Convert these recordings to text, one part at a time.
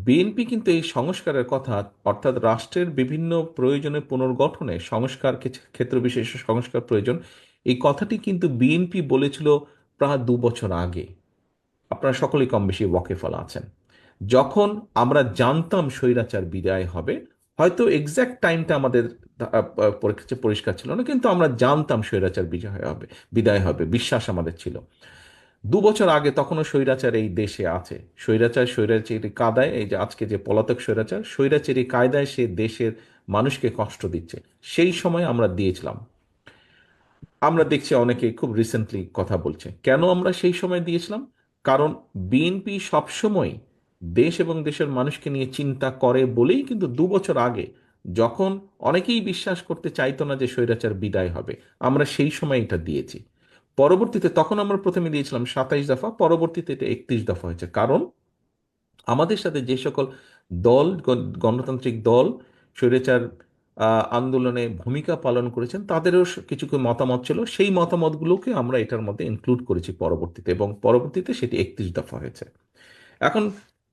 BNP কিন্তু এই সংস্কারের কথা, অর্থাৎ রাষ্ট্রের বিভিন্ন প্রয়োজনে পুনর্গঠনে সংস্কার, ক্ষেত্র বিশেষে সংস্কার প্রয়োজন, এই কথাটি কিন্তু বিএনপি বলেছিল প্রায় 2 বছর আগে। আপনারা সকলেই কম বেশি ওয়াকিফল আছেন। যখন আমরা জানতাম স্বৈরাচার বিদায় হবে, হয়তো এক্সাক্ট টাইমটা আমাদের কাছে পরিষ্কার ছিল না, কিন্তু আমরা জানতাম স্বৈরাচার বিজয় হবে, বিদায় হবে, বিশ্বাস আমাদের ছিল। 2 বছর আগে তখনও স্বৈরাচার এই দেশে আছে। স্বৈরাচারী কায়দায়, এই যে আজকে যে পলাতক স্বৈরাচার, স্বৈরাচারী কায়দায় সে দেশের মানুষকে কষ্ট দিচ্ছে। সেই সময় আমরা দিয়েছিলাম। আমরা দেখছি অনেকে খুব রিসেন্টলি কথা বলছে কেন আমরা সেই সময় দিয়েছিলাম। কারণ বিএনপি সবসময় দেশ এবং দেশের মানুষকে নিয়ে চিন্তা করে বলেই কিন্তু 2 বছর আগে, যখন অনেকেই বিশ্বাস করতে চাইতো না যে স্বৈরাচার বিদায় হবে, আমরা সেই সময় এটা দিয়েছি। পরবর্তীতে তখন আমরা প্রথমে দিয়েছিলাম 27 দফা, পরবর্তীতে এটা 31 দফা হয়েছে। কারণ আমাদের সাথে যে সকল দল, গণতান্ত্রিক দল স্বৈরাচার আন্দোলনে ভূমিকা পালন করেছেন, তাদেরও কিছু কিছু মতামত ছিল, সেই মতামতগুলোকে আমরা এটার মধ্যে ইনক্লুড করেছি পরবর্তীতে, এবং পরবর্তীতে সেটি 31 দফা হয়েছে। এখন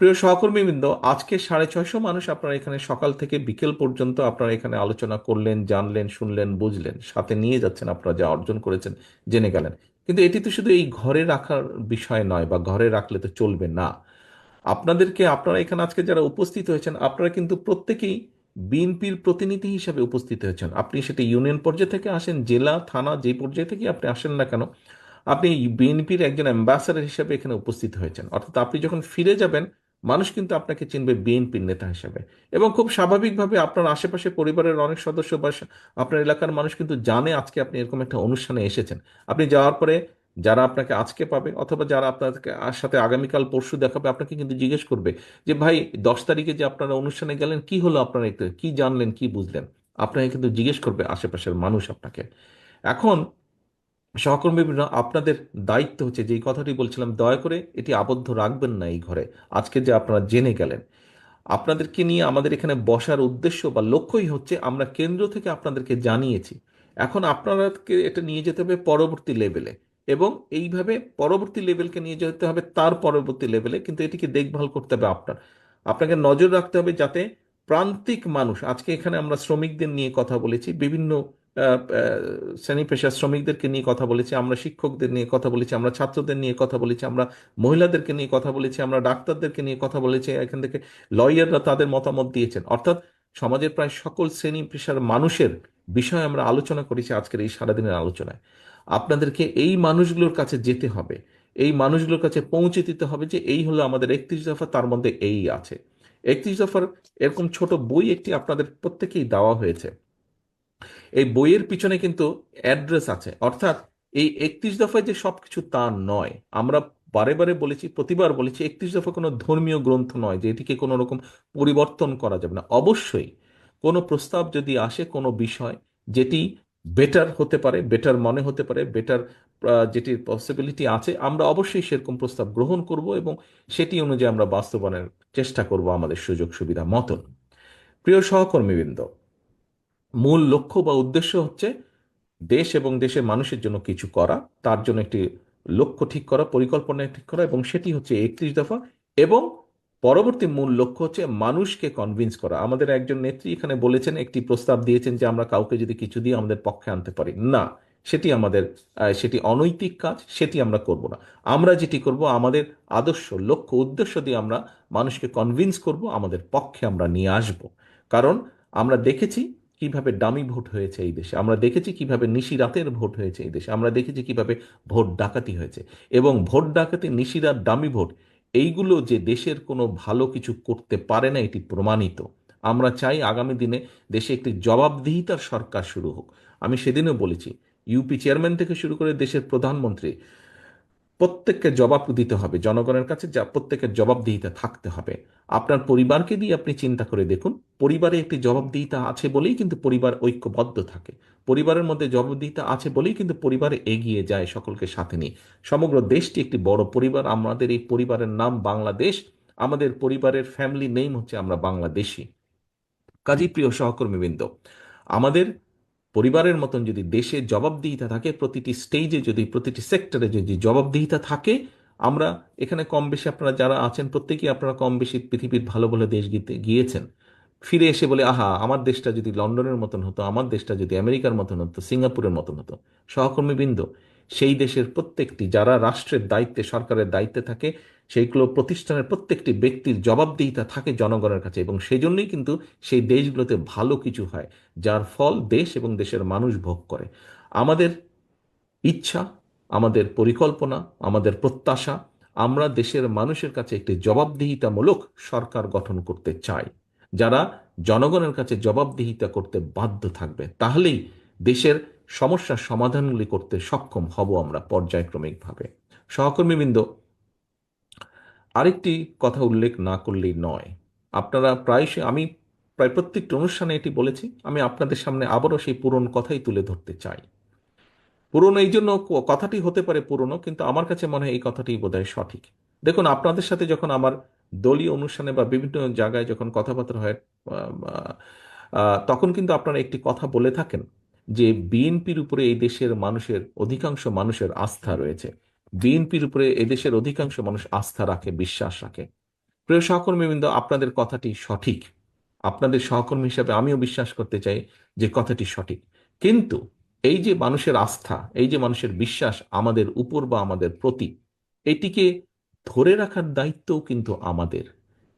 প্রিয় সহকর্মীবৃন্দ, আজকে 650 মানুষ আপনারা এখানে সকাল থেকে বিকেল পর্যন্ত আপনারা এখানে আলোচনা করলেন, জানলেন, শুনলেন, বুঝলেন, সাথে নিয়ে যাচ্ছেন, আপনারা যা অর্জন করেছেন জেনে গেলেন। কিন্তু এটি তো শুধু এই ঘরে রাখার বিষয় নয়, বা ঘরে রাখলে তো চলবে না। আপনাদেরকে, আপনারা এখানে আজকে যারা উপস্থিত হয়েছেন, আপনারা কিন্তু প্রত্যেকেই বিএনপির প্রতিনিধি হিসেবে উপস্থিত হয়েছেন। আপনি সেটা ইউনিয়ন পর্যায়ে থেকে আসেন, জেলা, থানা, যে পর্যায়ে থেকে আপনি আসেন না কেন, আপনি বিএনপির একজন অ্যাম্বাসাডার হিসেবে এখানে উপস্থিত হয়েছেন। অর্থাৎ আপনি যখন ফিরে যাবেন, মানুষ কিন্তু আপনাকে চিনবে বিএনপির নেতা হিসেবে। এবং খুব স্বাভাবিকভাবে আপনার আশেপাশে পরিবারের অনেক সদস্য বা আপনার এলাকার মানুষ কিন্তু জানে আজকে আপনি এরকম একটা অনুষ্ঠানে এসেছেন। আপনি যাওয়ার পরে যারা আপনাকে আজকে পাবে, অথবা যারা আপনাকে সাথে আগামীকাল পরশু দেখাবে, আপনাকে কিন্তু জিজ্ঞেস করবে যে ভাই, 10 তারিখে যে আপনারা অনুষ্ঠানে গেলেন, কি হলো, আপনারা কি জানলেন, কি বুঝলেন। আপনাকে কিন্তু জিজ্ঞেস করবে আশেপাশের মানুষ আপনাকে। এখন সহকর্মীবৃন্দ, আপনাদের দায়িত্ব হচ্ছে, যেই কথাটি বলছিলাম, দয়া করে এটি আবদ্ধ রাখবেন না এই ঘরে। আজকে যে আপনারা জেনে গেলেন, আপনাদেরকে নিয়ে আমাদের এখানে বসার উদ্দেশ্য বা লক্ষ্যই হচ্ছে, আমরা কেন্দ্র থেকে আপনাদেরকে জানিয়েছি, এখন আপনাদেরকে এটা নিয়ে যেতে হবে পরবর্তী লেভেলে, এবং এইভাবে পরবর্তী লেভেলকে নিয়ে যেতে হবে তার পরবর্তী লেভেলে। কিন্তু এটিকে দেখভাল করতে হবে আপনাকে নজর রাখতে হবে, যাতে প্রান্তিক মানুষ, আজকে এখানে আমরা শ্রমিকদের নিয়ে কথা বলেছি, বিভিন্ন শ্রেণী পেশার শ্রমিকদেরকে নিয়ে কথা বলেছি, আমরা শিক্ষকদের নিয়ে কথা বলেছি, আমরা ছাত্রদের নিয়ে কথা বলেছি, আমরা মহিলাদেরকে নিয়ে কথা বলেছি, আমরা ডাক্তারদেরকে নিয়ে কথা বলেছি, এখান থেকে লয়াররা তাদের মতামত দিয়েছেন। অর্থাৎ সমাজের প্রায় সকল শ্রেণী পেশার মানুষের বিষয়ে আমরা আলোচনা করেছি আজকের এই সারাদিনের আলোচনায়। আপনাদেরকে এই মানুষগুলোর কাছে যেতে হবে, এই মানুষগুলোর কাছে পৌঁছে দিতে হবে যে এই হলো আমাদের 31 দফা, তার মধ্যে এই আছে। 31 দফার এরকম ছোট বই একটি আপনাদের প্রত্যেকেই দেওয়া হয়েছে। এই বইয়ের পিছনে কিন্তু অ্যাড্রেস আছে। অর্থাৎ এই 31 দফায় যে সবকিছু তা নয়। আমরা বারে বারে বলেছি, প্রতিবার বলেছি, 31 দফা কোনো ধর্মীয় গ্রন্থ নয় যে এটিকে কোনো রকম পরিবর্তন করা যাবে না। অবশ্যই কোনো প্রস্তাব যদি আসে, কোনো বিষয় যেটি বেটার হতে পারে, বেটার মনে হতে পারে, বেটার যেটির পসিবিলিটি আছে, আমরা অবশ্যই সেরকম প্রস্তাব গ্রহণ করব, এবং সেটি অনুযায়ী আমরা বাস্তবায়নের চেষ্টা করব আমাদের সুযোগ সুবিধা মতন। প্রিয় সহকর্মীবৃন্দ, মূল লক্ষ্য বা উদ্দেশ্য হচ্ছে দেশ এবং দেশের মানুষের জন্য কিছু করা, তার জন্য একটি লক্ষ্য ঠিক করা, পরিকল্পনা ঠিক করা, এবং সেটি হচ্ছে 31 দফা। এবং পরবর্তী মূল লক্ষ্য হচ্ছে মানুষকে কনভিন্স করা। আমাদের একজন নেত্রী এখানে বলেছেন, একটি প্রস্তাব দিয়েছেন যে আমরা কাউকে যদি কিছু দিয়ে আমাদের পক্ষে আনতে পারি না, সেটি আমাদের সেটি অনৈতিক কাজ, সেটি আমরা করব না। আমরা যেটি করব, আমাদের আদর্শ, লক্ষ্য, উদ্দেশ্য দিয়ে আমরা মানুষকে কনভিন্স করব, আমাদের পক্ষে আমরা নিয়ে আসব। কারণ আমরা দেখেছি কিভাবে ডামি ভোট হয়েছে এই দেশে, আমরা দেখেছি কিভাবে নিশিরাতের ভোট হয়েছে এই দেশে, আমরা দেখেছি কিভাবে ভোট ডাকাতি হয়েছে। এবং ভোট ডাকাতি, নিশিরাত, ডামি ভোট, এইগুলো যে দেশের কোনো ভালো কিছু করতে পারে না, এটি প্রমাণিত। আমরা চাই আগামী দিনে দেশে একটি জবাবদিহিতার সরকার শুরু হোক। আমি সেদিনও বলেছি, ইউপি চেয়ারম্যান থেকে শুরু করে দেশের প্রধানমন্ত্রী, প্রত্যেককে জবাব দিতে হবে জনগণের কাছে, যা প্রত্যেকের জবাবদিহিতা থাকতে হবে। আপনার পরিবারকে দিয়ে আপনি চিন্তা করে দেখুন, পরিবারে একটি জবাবদিহিতা আছে বলেই কিন্তু পরিবার ঐক্যবদ্ধ থাকে। পরিবারের মধ্যে জবাবদিহিতা আছে বলেই কিন্তু পরিবারে এগিয়ে যায় সকলকে সাথে নিয়ে। সমগ্র দেশটি একটি বড় পরিবার, আমাদের এই পরিবারের নাম বাংলাদেশ, আমাদের পরিবারের ফ্যামিলি নেম হচ্ছে আমরা বাংলাদেশি। কাজী প্রিয় সহকর্মীবৃন্দ, আমাদের পরিবারের মতন যদি দেশে জবাবদিহিতা থাকে, প্রতিটি স্টেজে যদি, প্রতিটি সেক্টরে যদি জবাবদিহিতা থাকে, আমরা এখানে কম বেশি আপনারা যারা আছেন প্রত্যেকেই আপনারা কম বেশি পৃথিবীর ভালো ভালো দেশ গিয়েছেন, ফিরে এসে বলে আহা আমার দেশটা যদি লন্ডনের মতন হতো, আমার দেশটা যদি আমেরিকার মতন হতো, সিঙ্গাপুরের মতন হতো। সহকর্মীবৃন্দ, সেই দেশের প্রত্যেকটি যারা রাষ্ট্রের দায়িত্বে সরকারের দায়িত্বে থাকে, সেইগুলো প্রতিষ্ঠানের প্রত্যেকটি ব্যক্তির জবাবদিহিতা থাকে জনগণের কাছে, এবং সেই জন্যই কিন্তু সেই দেশগুলোতে ভালো কিছু হয়, যার ফল দেশ এবং দেশের মানুষ ভোগ করে। আমাদের ইচ্ছা, আমাদের পরিকল্পনা, আমাদের প্রত্যাশা, আমরা দেশের মানুষের কাছে একটি জবাবদিহিতামূলক সরকার গঠন করতে চাই, যারা জনগণের কাছে জবাবদিহিতা করতে বাধ্য থাকবে। তাহলেই দেশের সমস্যার সমাধানগুলি করতে সক্ষম হব আমরা পর্যায়ক্রমিকভাবে। সহকর্মীবৃন্দ, আরেকটি কথা উল্লেখ না করলেই নয়। আপনারা প্রায়শই, আমি প্রায় প্রত্যেকটি অনুষ্ঠানে এটি বলেছি, আমি আপনাদের সামনে আবারও সেই পুরনো কথাই তুলে ধরতে চাই। পুরনো এই জন্য, কথাটি হতে পারে পুরনো, কিন্তু আমার কাছে মনে হয় এই কথাটি বোধহয় সঠিক। দেখুন, আপনাদের সাথে যখন আমার দলীয় অনুষ্ঠানে বা বিভিন্ন জায়গায় যখন কথাবার্তা হয়, আহ, তখন কিন্তু আপনারা একটি কথা বলে থাকেন যে বিএনপির উপরে এই দেশের মানুষের অধিকাংশ মানুষের আস্থা রয়েছে, বিএনপির উপরে এদেশের অধিকাংশ মানুষ আস্থা রাখে, বিশ্বাস রাখে। প্রিয় সহকর্মীবৃন্দ, আপনাদের কথাটি সঠিক। আপনাদের সহকর্মী হিসাবে আমিও বিশ্বাস করতে চাই যে কথাটি সঠিক। কিন্তু এই যে মানুষের আস্থা, এই যে মানুষের বিশ্বাস আমাদের উপর বা আমাদের প্রতি, এটিকে ধরে রাখার দায়িত্বও কিন্তু আমাদের।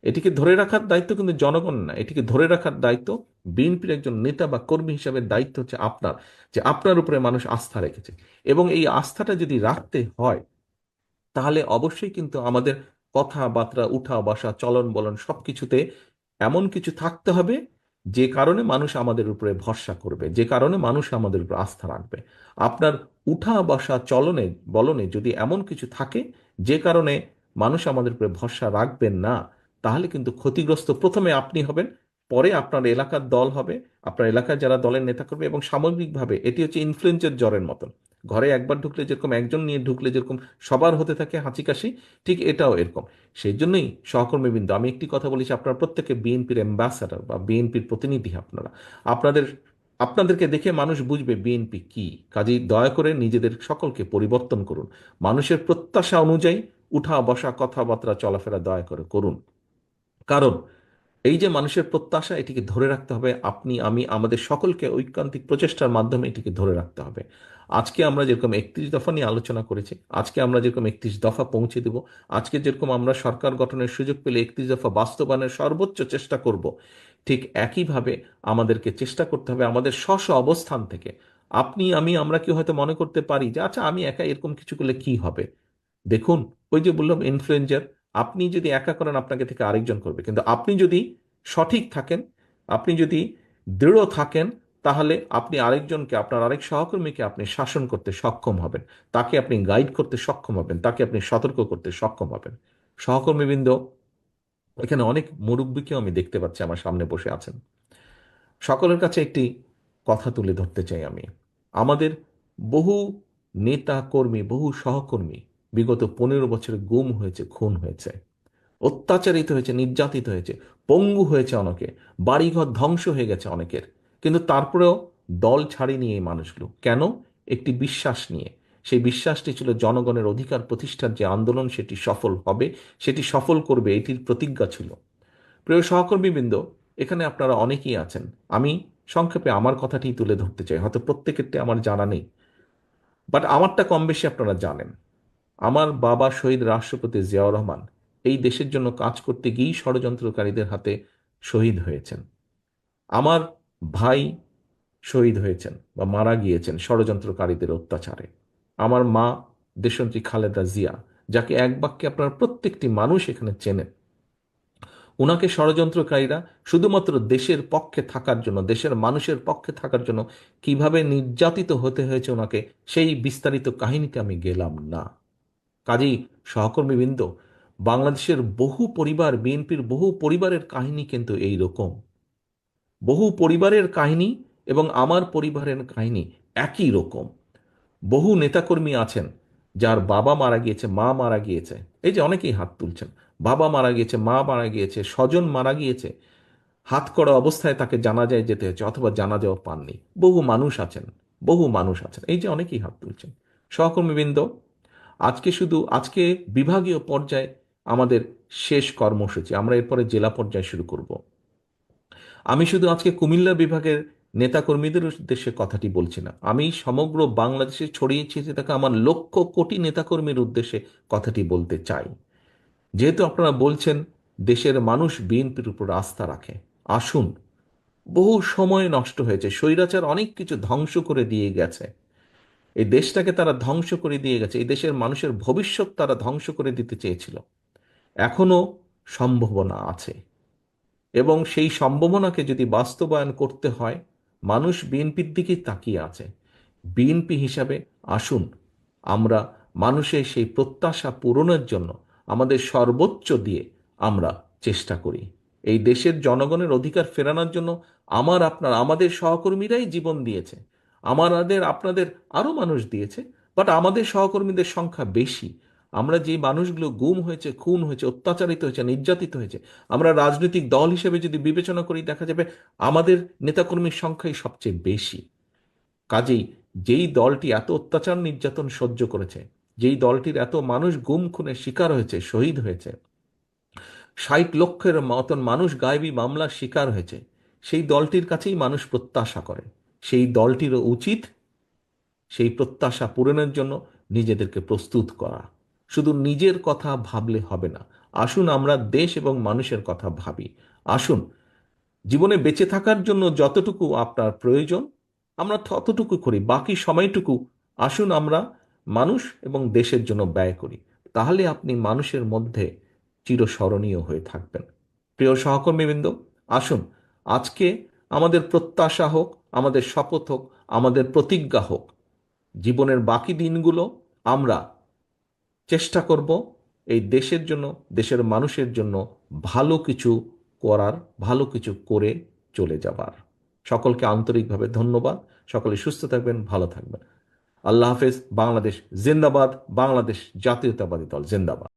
এটিকে ধরে রাখার দায়িত্ব কিন্তু জনগণ না, এটিকে ধরে রাখার দায়িত্ব বিএনপির একজন নেতা বা কর্মী হিসাবে দায়িত্ব হচ্ছে আপনার, যে আপনার উপরে মানুষ আস্থা রেখেছে। এবং এই আস্থাটা যদি রাখতে হয়, তাহলে অবশ্যই কিন্তু আমাদের কথাবার্তা, উঠা বসা, চলন বলন সবকিছুতে এমন কিছু থাকতে হবে যে কারণে মানুষ আমাদের উপরে ভরসা করবে, যে কারণে মানুষ আমাদের উপর আস্থা রাখবে। আপনার উঠা বসা চলনে বলনে যদি এমন কিছু থাকে যে কারণে মানুষ আমাদের উপরে ভরসা রাখবেন না, তাহলে কিন্তু ক্ষতিগ্রস্ত প্রথমে আপনি হবেন, পরে আপনার এলাকার দল হবে, আপনার এলাকায় যারা দলের নেতা করবে, এবং সামগ্রিকভাবে এটি হচ্ছে ইনফ্লুয়েঞ্জার জ্বরের মতন। ঘরে একবার ঢুকলে যেরকম, একজন নিয়ে ঢুকলে যেরকম সবার হতে থাকে হাঁচি কাশি, ঠিক এটাও এরকম। সেই জন্যই সহকর্মীবৃন্দ, আমি একটি কথা বলেছি, আপনারা প্রত্যেকে বিএনপির অ্যাম্বাসাডার বা বিএনপির প্রতিনিধি। আপনারা, আপনাদের আপনাদেরকে দেখে মানুষ বুঝবে বিএনপি কি। কাজেই দয়া করে নিজেদের সকলকে পরিবর্তন করুন, মানুষের প্রত্যাশা অনুযায়ী উঠা বসা, কথাবার্তা, চলাফেরা দয়া করে করুন। কারণ এই যে মানুষের প্রত্যাশা, এটিকে ধরে রাখতে হবে। আপনি, আমি, আমাদের সকলকে ঐকান্তিক প্রচেষ্টার মাধ্যমে এটিকে ধরে রাখতে হবে। আজকে আমরা যেরকম 31 দফা নিয়ে আলোচনা করেছি, আজকে আমরা যেরকম 31 দফা পৌঁছে দেব, আজকে যেরকম আমরা সরকার গঠনের সুযোগ পেলে 31 দফা বাস্তবায়নের সর্বোচ্চ চেষ্টা করব, ঠিক একইভাবে আমাদেরকে চেষ্টা করতে হবে আমাদের স্ব স্ব অবস্থান থেকে। আপনি, আমি, আমরা কি হয়তো মনে করতে পারি যে আচ্ছা আমি একা এরকম কিছু করলে কি হবে। দেখুন, ওই যে বললাম ইনফ্লুয়েঞ্জার, আপনি যদি একা করেন আপনাকে থেকে আরেকজন করবে, কিন্তু আপনি যদি সঠিক থাকেন, আপনি যদি দৃঢ় থাকেন, তাহলে আপনি আরেকজনকে, আপনার আরেক সহকর্মীকে আপনি শাসন করতে সক্ষম হবেন, তাকে আপনি গাইড করতে সক্ষম হবেন, তাকে আপনি সতর্ক করতে সক্ষম হবেন। সহকর্মীবৃন্দ, এখানে অনেক মুরব্বীকেও আমি দেখতে পাচ্ছি আমার সামনে বসে আছেন। সকলের কাছে একটি কথা তুলে ধরতে চাই আমি। আমাদের বহু নেতা কর্মী, বহু সহকর্মী বিগত 15 বছরে গুম হয়েছে, খুন হয়েছে, অত্যাচারিত হয়েছে, নির্যাতিত হয়েছে, পঙ্গু হয়েছে অনেকে, বাড়িঘর ধ্বংস হয়ে গেছে অনেকের। কিন্তু তারপরেও দল ছাড়েনি এই মানুষগুলো। কেন? একটি বিশ্বাস নিয়ে। সেই বিশ্বাসটি ছিল জনগণের অধিকার প্রতিষ্ঠার যে আন্দোলন, সেটি সফল হবে, সেটি সফল করবে, এটির প্রতিজ্ঞা ছিল। প্রিয় সহকর্মীবৃন্দ, এখানে আপনারা অনেকেই আছেন। আমি সংক্ষেপে আমার কথাটি তুলে ধরতে চাই, হয়তো প্রত্যেকেরটা আমার জানা নেই, বাট আমারটা কম বেশি আপনারা জানেন। আমার বাবা শহীদ রাষ্ট্রপতি জিয়াউর রহমান এই দেশের জন্য কাজ করতে গিয়েই ষড়যন্ত্রকারীদের হাতে শহীদ হয়েছেন। আমার ভাই শহীদ হয়েছেন বা মারা গিয়েছেন ষড়যন্ত্রকারীদের অত্যাচারে। আমার মা দেশনেত্রী খালেদা জিয়া, যাকে এক বাক্যে আপনার প্রত্যেকটি মানুষ এখানে চেনেন, ওনাকে ষড়যন্ত্রকারীরা শুধুমাত্র দেশের পক্ষে থাকার জন্য, দেশের মানুষের পক্ষে থাকার জন্য কিভাবে নির্যাতিত হতে হয়েছে ওনাকে, সেই বিস্তারিত কাহিনীতে আমি গেলাম না। কাজেই সহকর্মীবৃন্দ, বাংলাদেশের বহু পরিবার, বিএনপির বহু পরিবারের কাহিনী কিন্তু এই রকম। বহু পরিবারের কাহিনী এবং আমার পরিবারের কাহিনী একই রকম। বহু নেতাকর্মী আছেন যার বাবা মারা গিয়েছে, মা মারা গিয়েছে, এই যে অনেকেই হাত তুলছেন, বাবা মারা গিয়েছে, মা মারা গিয়েছে, স্বজন মারা গিয়েছে, হাত করা অবস্থায় তাকে জানাজায় যেতে হয়েছে, অথবা জানাজাও পাননি। বহু মানুষ আছেন, বহু মানুষ আছেন, এই যে অনেকেই হাত তুলছেন। সহকর্মীবৃন্দ, আজকে বিভাগীয় পর্যায়ে আমাদের শেষ কর্মসূচি, আমরা এরপরে জেলা পর্যায়ে শুরু করব। আমি শুধু আজকে কুমিল্লা বিভাগের নেতাকর্মীদের উদ্দেশ্যে কথাটি বলছি না, আমি সমগ্র বাংলাদেশে ছড়িয়ে ছিটিয়ে থাকা আমার লক্ষ কোটি নেতাকর্মীর উদ্দেশ্যে কথাটি বলতে চাই। যেহেতু আপনারা বলছেন দেশের মানুষ বিএনপির উপর আস্থা রাখে, আসুন, বহু সময় নষ্ট হয়েছে, স্বৈরাচার অনেক কিছু ধ্বংস করে দিয়ে গেছে, এই দেশটাকে তারা ধ্বংস করে দিয়ে গেছে, এই দেশের মানুষের ভবিষ্যৎ তারা ধ্বংস করে দিতে চেয়েছিল। এখনো সম্ভাবনা আছে, এবং সেই সম্ভাবনাকে যদি বাস্তবায়ন করতে হয়, মানুষ বিএনপির দিকেই তাকিয়ে আছে। বিএনপি হিসাবে আসুন, আমরা মানুষের সেই প্রত্যাশা পূরণের জন্য আমাদের সর্বোচ্চ দিয়ে আমরা চেষ্টা করি। এই দেশের জনগণের অধিকার ফেরানোর জন্য আমাদের সহকর্মীরাই জীবন দিয়েছে, আপনাদের আরও মানুষ দিয়েছে, বাট আমাদের সহকর্মীদের সংখ্যা বেশি। আমরা যে মানুষগুলো গুম হয়েছে, খুন হয়েছে, অত্যাচারিত হয়েছে, নির্যাতিত হয়েছে, আমরা রাজনৈতিক দল হিসেবে যদি বিবেচনা করি, দেখা যাবে আমাদের নেতাকর্মীর সংখ্যাই সবচেয়ে বেশি। কাজেই যেই দলটি এত অত্যাচার নির্যাতন সহ্য করেছে, যেই দলটির এত মানুষ গুম খুনের শিকার হয়েছে, শহীদ হয়েছে, 60 লক্ষের মতন মানুষ গায়েবী মামলার শিকার হয়েছে, সেই দলটির কাছেই মানুষ প্রত্যাশা করে। সেই দলটিরও উচিত সেই প্রত্যাশা পূরণের জন্য নিজেদেরকে প্রস্তুত করা। শুধু নিজের কথা ভাবলে হবে না, আসুন আমরা দেশ এবং মানুষের কথা ভাবি। আসুন, জীবনে বেঁচে থাকার জন্য যতটুকু আপনার প্রয়োজন আমরা ততটুকু করি, বাকি সময়টুকু আসুন আমরা মানুষ এবং দেশের জন্য ব্যয় করি। তাহলে আপনি মানুষের মধ্যে চিরস্মরণীয় হয়ে থাকবেন। প্রিয় সহকর্মীবৃন্দ, আসুন আজকে আমাদের প্রত্যাশা হোক, আমাদের শপথ হোক, আমাদের প্রতিজ্ঞা হোক, জীবনের বাকি দিনগুলো আমরা চেষ্টা করব এই দেশের জন্য, দেশের মানুষের জন্য ভালো কিছু করার, ভালো কিছু করে চলে যাবার। সকলকে আন্তরিকভাবে ধন্যবাদ। সকলে সুস্থ থাকবেন, ভালো থাকবেন। আল্লাহ হাফেজ। বাংলাদেশ জিন্দাবাদ। বাংলাদেশ জাতীয়তাবাদী দল জিন্দাবাদ।